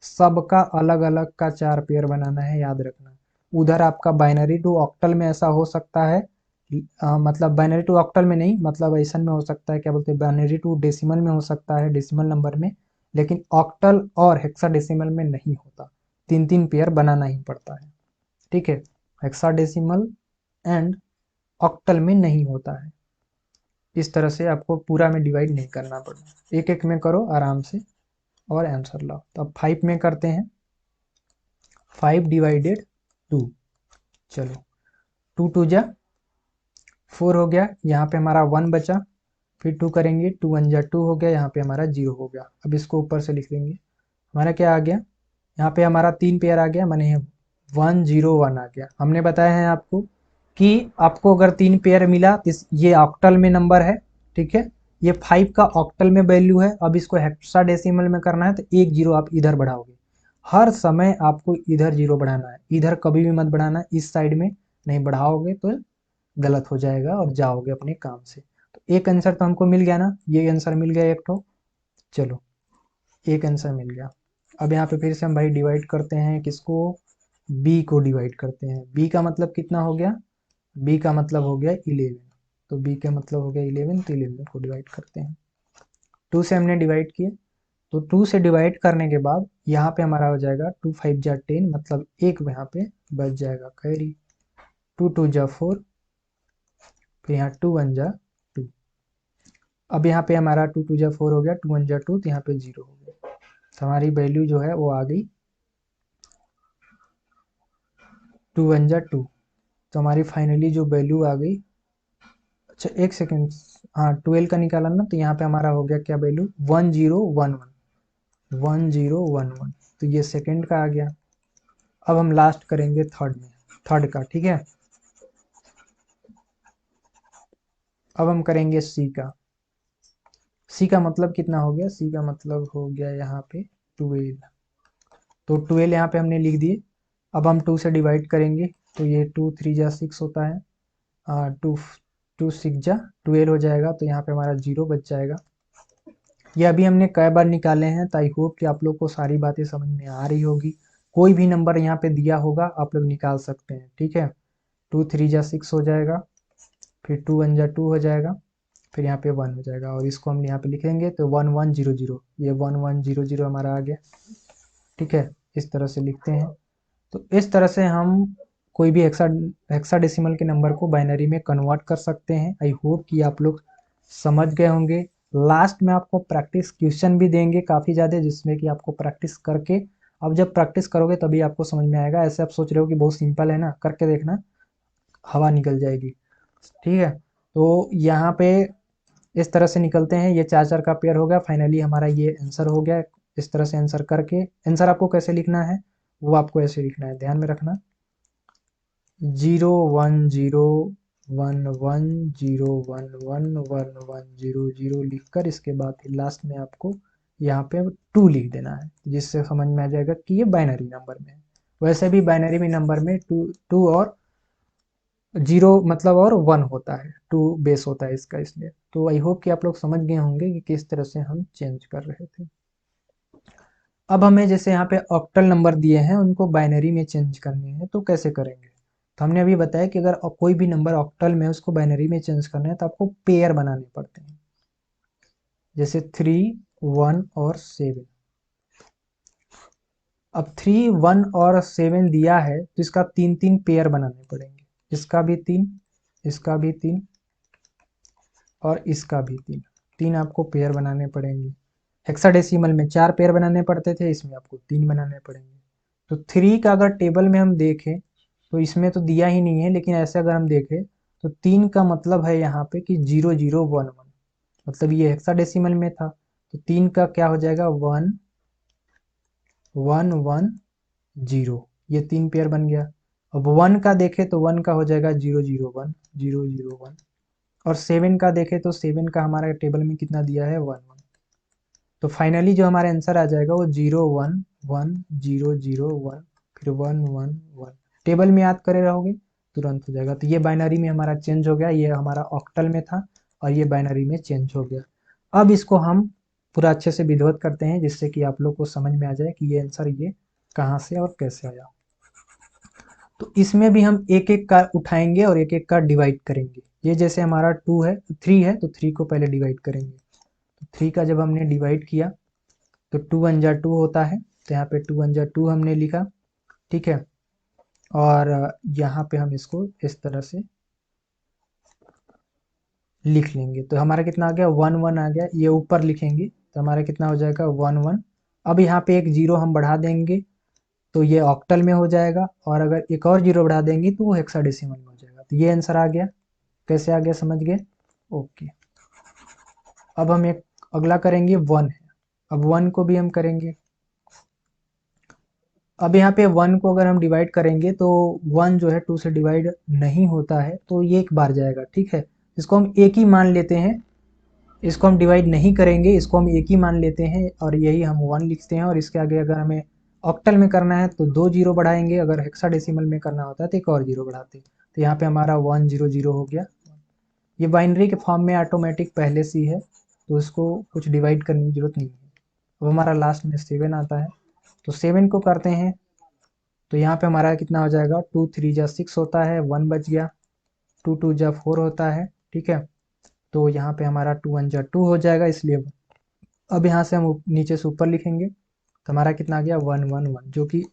सबका अलग अलग का 4 पेयर बनाना है, याद रखना। उधर आपका बाइनरी टू ऑक्टल में ऐसा हो सकता है, मतलब बाइनरी टू ऑक्टल में नहीं, मतलब ऐसा में हो सकता है, क्या बोलते हैं, बाइनरी टू डेसिमल में हो सकता है, डेसिमल नंबर में, लेकिन ऑक्टल और हेक्साडेसिमल में नहीं होता। 3 3 पेयर बनाना ही पड़ता है, ठीक है। हेक्साडेसिमल एंड ऑक्टल में नहीं होता है। इस तरह से आपको पूरा में डिवाइड नहीं करना पड़ता, एक एक में करो आराम से और आंसर लाओ। तो अब 5 में करते हैं, 5 डिवाइडेड 2। चलो 2 2 जा 4 हो गया, यहाँ पे हमारा 1 बचा, फिर 2 करेंगे, 2 1 जा 2 हो गया, यहाँ पे हमारा 0 हो गया। अब इसको ऊपर से लिख लेंगे, हमारा क्या आ गया, यहाँ पे हमारा 3 पेयर आ गया, माने 101 आ गया। हमने बताया है आपको कि आपको अगर 3 पेयर मिला तो ये ऑक्टल में नंबर है, ठीक है। ये 5 का ऑक्टल में वैल्यू है। अब इसको हेक्साडेसिमल में करना है तो एक जीरो आप इधर बढ़ाओगे, हर समय आपको इधर जीरो बढ़ाना है, इधर कभी भी मत बढ़ाना, इस साइड में नहीं बढ़ाओगे तो गलत हो जाएगा और जाओगे अपने काम से। तो एक आंसर तो हमको मिल गया ना, ये आंसर मिल गया एक तो। चलो एक आंसर मिल गया। अब यहाँ पे फिर से हम भाई डिवाइड करते हैं, किसको, बी को डिवाइड करते हैं। बी का मतलब कितना हो गया, बी का मतलब हो गया 11। तो बी का मतलब हो गया 11, तो 11 को डिवाइड करते हैं। 2 से हमने डिवाइड किए, तो 2 से डिवाइड करने के बाद यहाँ पे हमारा हो जाएगा 2 5 जा 10, मतलब एक यहाँ पे बच जाएगा कैरी। 2 2 जा 4, फिर यहाँ 2 1 जा 2। अब यहाँ पे हमारा 2 2 जा 4 हो गया, 2 1 जा 2, तो यहाँ पे 0 हो गया। तो हमारी वैल्यू जो है वो आ गई 2 1 जा 2। तो हमारी फाइनली जो वैल्यू आ गई, अच्छा एक सेकेंड, हाँ 12 का निकाला ना, तो यहाँ पे हमारा हो गया क्या वैल्यू, 1011। तो ये सेकेंड का आ गया। अब हम लास्ट करेंगे थर्ड में, थर्ड का, ठीक है। अब हम करेंगे सी का। सी का मतलब कितना हो गया, सी का मतलब हो गया यहाँ पे 12। तो 12 यहाँ पे हमने लिख दिए। अब हम 2 से डिवाइड करेंगे, तो ये 2 3 जा 6 होता है, 2 2 6 जा 12 हो जाएगा, तो यहाँ पे हमारा 0 बच जाएगा। ये अभी हमने कई बार निकाले हैं, तो आई होप कि आप लोग को सारी बातें समझ में आ रही होगी। कोई भी नंबर यहाँ पे दिया होगा आप लोग निकाल सकते हैं, ठीक है। 2 3 जा 6 हो जाएगा, फिर 2 1 जा 2 हो जाएगा, फिर यहाँ पे 1 हो जाएगा, और इसको हम यहाँ पे लिखेंगे तो 1100, ये 1100 हमारा आ गया, ठीक है। इस तरह से लिखते हैं। तो इस तरह से हम कोई भी हेक्साडेसिमल के नंबर को बाइनरी में कन्वर्ट कर सकते हैं। आई होप कि आप लोग समझ गए होंगे। लास्ट में आपको प्रैक्टिस क्वेश्चन भी देंगे काफ़ी ज़्यादा, जिसमें कि आपको प्रैक्टिस करके, अब जब प्रैक्टिस करोगे तभी आपको समझ में आएगा। ऐसे आप सोच रहे हो कि बहुत सिंपल है ना, करके देखना, हवा निकल जाएगी, ठीक है। तो यहाँ पे इस तरह से निकलते हैं, ये 4 4 का पेयर हो गया। फाइनली हमारा ये आंसर हो गया। इस तरह से आंसर करके, आंसर आपको कैसे लिखना है वो आपको ऐसे लिखना है, ध्यान में रखना। 0 1 0 1 1 1 0 लिखकर इसके बाद फिर लास्ट में आपको यहाँ पे 2 लिख देना है, जिससे समझ में आ जाएगा कि ये बाइनरी नंबर में है। वैसे भी बाइनरी में नंबर में 2 2 और 0 मतलब और 1 होता है, 2 बेस होता है इसका, इसलिए। तो आई होप कि आप लोग समझ गए होंगे कि किस तरह से हम चेंज कर रहे थे। अब हमें जैसे यहाँ पे ऑक्टल नंबर दिए हैं, उनको बाइनरी में चेंज करने हैं, तो कैसे करेंगे। तो हमने अभी बताया कि अगर कोई भी नंबर ऑक्टल में उसको बाइनरी में चेंज करना है तो आपको पेयर बनाने पड़ते हैं, जैसे 3 1 और 7। अब 3 1 और 7 दिया है तो इसका 3 3 पेयर बनाने पड़ेंगे, इसका भी 3, इसका भी 3 और इसका भी 3, 3 आपको पेयर बनाने पड़ेंगे। हेक्साडेसिमल में 4 पेयर बनाने पड़ते थे, इसमें आपको 3 बनाने पड़ेंगे। तो 3 का अगर टेबल में हम देखें तो इसमें तो दिया ही नहीं है, लेकिन ऐसे अगर हम देखें तो 3 का मतलब है यहाँ पे कि 0011, मतलब ये हेक्साडेसिमल में था, तो 3 का क्या हो जाएगा 1110, ये 3 पेयर बन गया। अब 1 का देखें तो 1 का हो जाएगा 001 और 7 का देखें तो 7 का हमारा टेबल में कितना दिया है 11। तो फाइनली जो हमारा आंसर आ जाएगा वो 011001, फिर 111। टेबल में याद करे रहोगे तुरंत हो जाएगा। तो ये बाइनरी में हमारा चेंज हो गया, ये हमारा ऑक्टल में था और ये बाइनरी में चेंज हो गया। अब इसको हम पूरा अच्छे से विधिवत करते हैं, जिससे कि आप लोग को समझ में आ जाए कि ये आंसर ये कहाँ से और कैसे आया। तो इसमें भी हम एक एक का उठाएंगे और एक एक का डिवाइड करेंगे। ये जैसे हमारा 2 है, 3 है, तो 3 को पहले डिवाइड करेंगे। तो 3 का जब हमने डिवाइड किया तो 2 वन जा 2 होता है, तो यहाँ पे 2 वन जा 2 हमने लिखा, ठीक है। और यहाँ पे हम इसको इस तरह से लिख लेंगे, तो हमारा कितना आ गया 1 1 आ गया। ये ऊपर लिखेंगे तो हमारा कितना हो जाएगा 1 1। अब यहाँ पे एक जीरो हम बढ़ा देंगे तो ये ऑक्टल में हो जाएगा, और अगर एक और जीरो बढ़ा देंगे तो वो हेक्साडेसिमल में हो जाएगा। तो ये आंसर आ गया। कैसे आ गया समझ गए? ओके। अब हम एक अगला करेंगे 1 है, अब 1 को भी हम करेंगे। अब यहाँ पे 1 को अगर हम डिवाइड करेंगे तो 1 जो है 2 से डिवाइड नहीं होता है, तो ये एक बार जाएगा, ठीक है। इसको हम एक ही मान लेते हैं, इसको हम डिवाइड नहीं करेंगे, इसको हम एक ही मान लेते हैं और यही हम 1 लिखते हैं। और इसके आगे अगर हमें ऑक्टल में करना है तो 2 जीरो बढ़ाएंगे, अगर हेक्साडेसिमल में करना होता है तो एक और जीरो बढ़ाते। तो यहाँ पे हमारा 100 हो गया। ये बाइनरी के फॉर्म में ऑटोमेटिक पहले से ही है, तो इसको कुछ डिवाइड करने की जरूरत नहीं है। अब हमारा लास्ट में 7 आता है, तो 7 को करते हैं। तो यहाँ पे हमारा कितना हो जाएगा 2 3 जा 6 होता है, 1 बच गया। 2 2 जा 4 होता है, ठीक है। तो यहाँ पे हमारा 2 1 जा 2 हो जाएगा, इसलिए अब यहाँ से हम नीचे से ऊपर लिखेंगे तो हमारा कितना आ गया 1 1 1, जो कि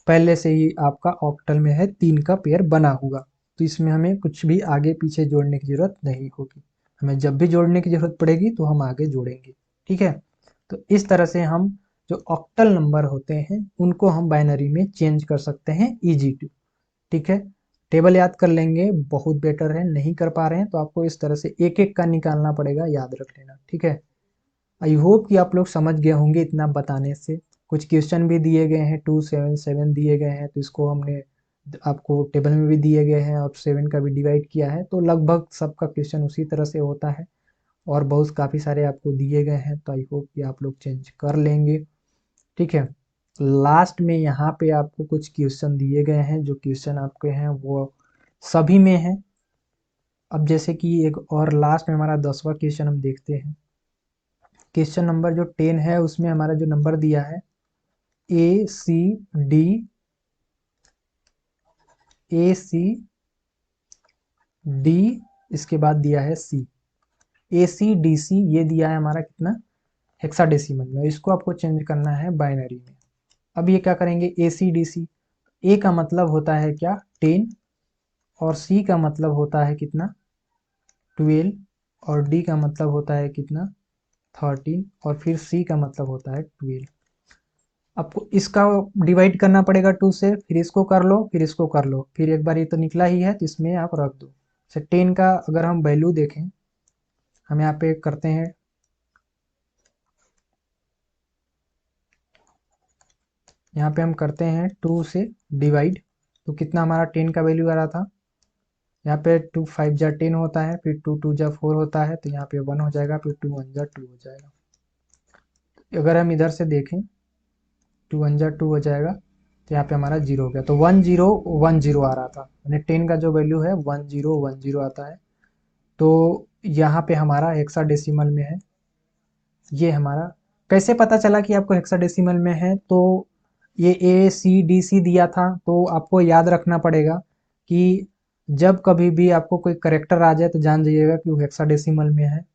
पहले से ही आपका ऑक्टल में है, 3 का पेयर बना हुआ। तो इसमें हमें कुछ भी आगे पीछे जोड़ने की जरूरत नहीं होगी। हमें जब भी जोड़ने की जरूरत पड़ेगी तो हम आगे जोड़ेंगे, ठीक है। तो इस तरह से हम जो ऑक्टल नंबर होते हैं उनको हम बाइनरी में चेंज कर सकते हैं इजी टू, ठीक है। टेबल याद कर लेंगे बहुत बेटर है, नहीं कर पा रहे हैं तो आपको इस तरह से एक एक का निकालना पड़ेगा, याद रख लेना, ठीक है। आई होप कि आप लोग समझ गए होंगे इतना बताने से। कुछ क्वेश्चन भी दिए गए हैं, 2 7 7 दिए गए हैं, तो इसको हमने आपको टेबल में भी दिए गए हैं और 7 का भी डिवाइड किया है, तो लगभग सबका क्वेश्चन उसी तरह से होता है। और बहुत काफ़ी सारे आपको दिए गए हैं, तो आई होप कि आप लोग चेंज कर लेंगे, ठीक है। लास्ट में यहाँ पे आपको कुछ क्वेश्चन दिए गए हैं, जो क्वेश्चन आपके हैं वो सभी में है। अब जैसे कि एक और लास्ट में हमारा 10वां क्वेश्चन हम देखते हैं। क्वेश्चन नंबर जो 10 है उसमें हमारा जो नंबर दिया है ACD, ACD, इसके बाद दिया है C, ACDC, ये दिया है हमारा कितना हेक्साडेसिमल में। इसको आपको चेंज करना है बाइनरी में। अब ये क्या करेंगे ACDC, A का मतलब होता है क्या 10, और C का मतलब होता है कितना 12, और D का मतलब होता है कितना 13, और फिर C का मतलब होता है 12। आपको इसका डिवाइड करना पड़ेगा 2 से, फिर इसको कर लो, फिर इसको कर लो, फिर एक बार ये तो निकला ही है तो इसमें आप रख दो। जैसे 10 का अगर हम वैल्यू देखें, हम यहाँ पे करते हैं, यहाँ पे हम करते हैं 2 से डिवाइड, तो कितना हमारा 10 का वैल्यू आ रहा था, यहाँ पे 2 5 जा 10 होता है, फिर 2 2 जा 4 होता है, तो यहाँ पे 1 हो जाएगा, फिर 2 1 जा 2 हो जाएगा। अगर हम इधर से देखें 2 1 जा 2 हो जाएगा, तो यहाँ पे हमारा 0 हो गया, तो 1010 आ रहा था, यानी 10 का जो वैल्यू है 1010 आता है। तो यहाँ पे हमारा हेक्साडेसिमल में है। ये हमारा कैसे पता चला कि आपको हेक्साडेसिमल में है, तो ये ACDC दिया था, तो आपको याद रखना पड़ेगा कि जब कभी भी आपको कोई करेक्टर आ जाए तो जान जाइएगा कि वो हेक्साडेसिमल में है।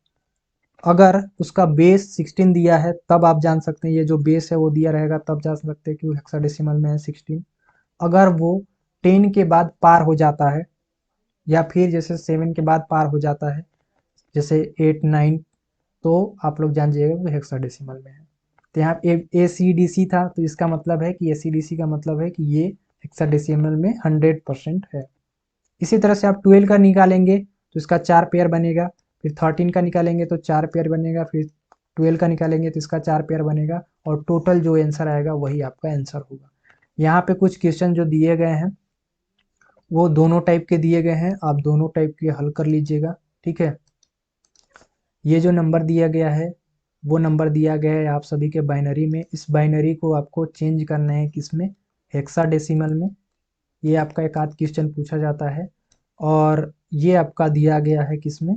अगर उसका बेस 16 दिया है तब आप जान सकते हैं, ये जो बेस है वो दिया रहेगा तब जान सकते हैं कि वो हेक्साडेसिमल में है 16। अगर वो 10 के बाद पार हो जाता है, या फिर जैसे 7 के बाद पार हो जाता है, जैसे 8 9 तो आप लोग जान जाइएगा वो हेक्साडेसिमल में है। तो यहाँ ACDC था, तो इसका मतलब है कि ACDC का मतलब है कि ये हेक्साडेसिमल में 100% है। इसी तरह से आप 12 का निकालेंगे तो इसका 4 पेयर बनेगा, फिर 13 का निकालेंगे तो 4 पेयर बनेगा, फिर 12 का निकालेंगे तो इसका 4 पेयर बनेगा, और टोटल जो आंसर आएगा वही आपका आंसर होगा। यहाँ पे कुछ क्वेश्चन जो दिए गए हैं वो दोनों टाइप के दिए गए हैं, आप दोनों टाइप के हल कर लीजिएगा, ठीक है। ये जो नंबर दिया गया है वो नंबर दिया गया है आप सभी के बाइनरी में। इस बाइनरी को आपको चेंज करना है किसमें, हेक्साडेसिमल में। ये आपका एक आध क्वेश्चन पूछा जाता है। और ये आपका दिया गया है किसमें,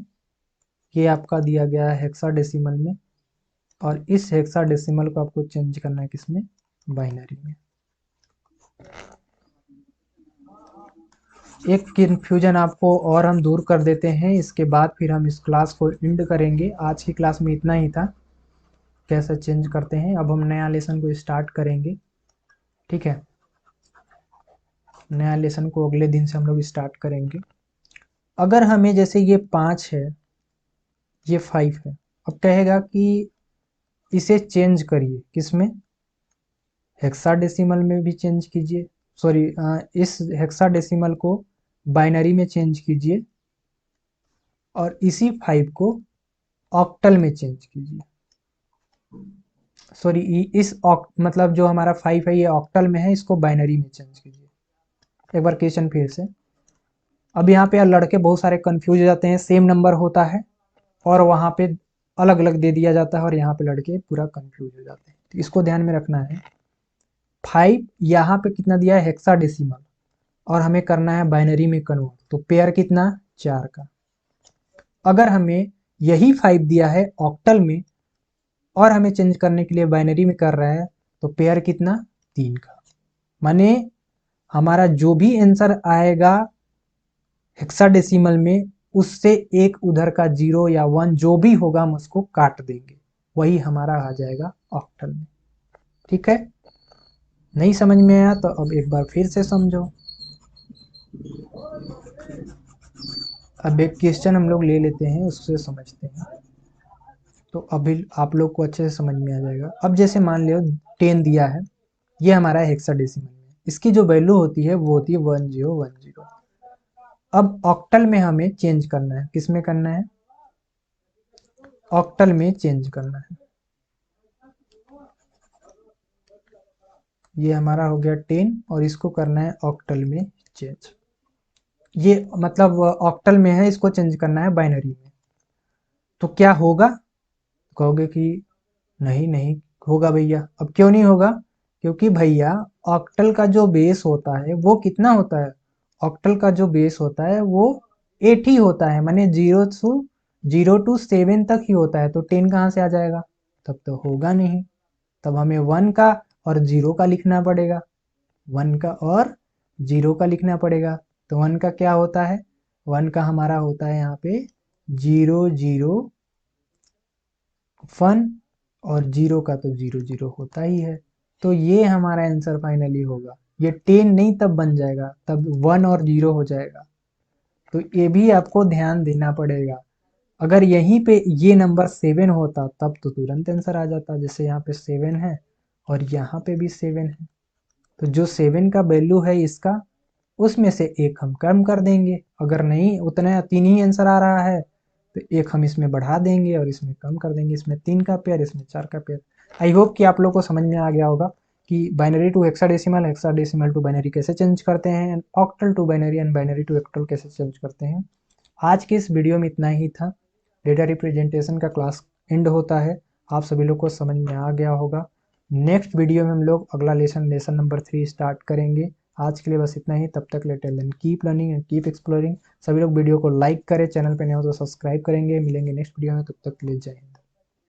ये आपका दिया गया है हेक्साडेसिमल में, और इस हेक्साडेसिमल को आपको चेंज करना है किसमें, बाइनरी में। एक कन्फ्यूजन आपको और हम दूर कर देते हैं, इसके बाद फिर हम इस क्लास को एंड करेंगे। आज की क्लास में इतना ही था, कैसे चेंज करते हैं। अब हम नया लेसन को स्टार्ट करेंगे, ठीक है। नया लेसन को अगले दिन से हम लोग स्टार्ट करेंगे। अगर हमें जैसे ये 5 है, ये 5 है, अब कहेगा कि इसे चेंज करिए किसमें, हेक्साडेसिमल में भी चेंज कीजिए, सॉरी इस हेक्साडेसिमल को बाइनरी में चेंज कीजिए, और इसी 5 को ऑक्टल में चेंज कीजिए। सॉरी इस मतलब जो हमारा 5 है ये ऑक्टल में है, इसको बाइनरी में चेंज कीजिए। एक बार क्वेश्चन फिर से। अब यहाँ पे लड़के बहुत सारे कंफ्यूज हो जाते हैं, सेम नंबर होता है और वहाँ पे अलग अलग दे दिया जाता है, और यहाँ पे लड़के पूरा कंफ्यूज हो जाते हैं। तो इसको ध्यान में रखना है। 5 यहाँ पे कितना दिया है, हेक्साडेसिमल, और हमें करना है बाइनरी में कन्वर्ट, तो पेयर कितना, 4 का। अगर हमें यही 5 दिया है ऑक्टल में और हमें चेंज करने के लिए बाइनरी में कर रहा है, तो पेयर कितना, 3 का। माने हमारा जो भी आंसर आएगा हेक्साडेसिमल में, उससे एक उधर का 0 या 1 जो भी होगा हम उसको काट देंगे, वही हमारा आ जाएगा ऑक्टल में, ठीक है। नहीं समझ में आया तो अब एक बार फिर से समझो। अब एक क्वेश्चन हम लोग ले लेते हैं, उससे समझते हैं, तो अभी आप लोग को अच्छे से समझ में आ जाएगा। अब जैसे मान लो 10 दिया है, ये हमारा हेक्साडेसिमल में, इसकी जो वैल्यू होती है वो होती है 1010। अब ऑक्टल में हमें चेंज करना है, किस में करना है, ऑक्टल में चेंज करना है। ये हमारा हो गया 10 और इसको करना है ऑक्टल में चेंज। ये मतलब ऑक्टल में है, इसको चेंज करना है बाइनरी में। तो क्या होगा, कहोगे कि नहीं नहीं होगा भैया। अब क्यों नहीं होगा, क्योंकि भैया ऑक्टल का जो बेस होता है वो कितना होता है, ऑक्टल का जो बेस होता है वो 8 ही होता है, माने 0 to 7 तक ही होता है। तो 10 कहाँ से आ जाएगा, तब तो होगा नहीं। तब हमें 1 का और 0 का लिखना पड़ेगा, 1 का और 0 का लिखना पड़ेगा। तो 1 का क्या होता है, 1 का हमारा होता है यहाँ पे 0 0 1, और 0 का तो 0 0 होता ही है। तो ये हमारा आंसर फाइनली होगा। ये 10 नहीं तब बन जाएगा, तब 1 और 0 हो जाएगा। तो ये भी आपको ध्यान देना पड़ेगा। अगर यहीं पे ये नंबर 7 होता तब तो तुरंत आंसर आ जाता, जैसे यहाँ पे 7 है और यहाँ पे भी 7 है। तो जो 7 का वैल्यू है इसका, उसमें से एक हम कम कर देंगे। अगर नहीं उतना 3 ही आंसर आ रहा है तो एक हम इसमें बढ़ा देंगे और इसमें कम कर देंगे, इसमें 3 का पेयर, इसमें 4 का पेयर। आई होप कि आप लोग को समझ में आ गया होगा कि binary to hexadecimal, hexadecimal to binary कैसे चेंज करते हैं, octal to binary and binary to octal कैसे चेंज करते हैं। आज के इस वीडियो में इतना ही था। डेटा रिप्रेजेंटेशन का क्लास एंड होता है, आप सभी लोग को समझ में आ गया होगा। नेक्स्ट वीडियो में हम लोग अगला लेसन नंबर 3 स्टार्ट करेंगे। आज के लिए बस इतना ही, तब तक लेटे then keep learning and keep exploring. सभी लोग वीडियो को लाइक करें, चैनल पे नए हो तो सब्सक्राइब करेंगे। मिलेंगे नेक्स्ट वीडियो में, तब तक के लिए जय हिंद।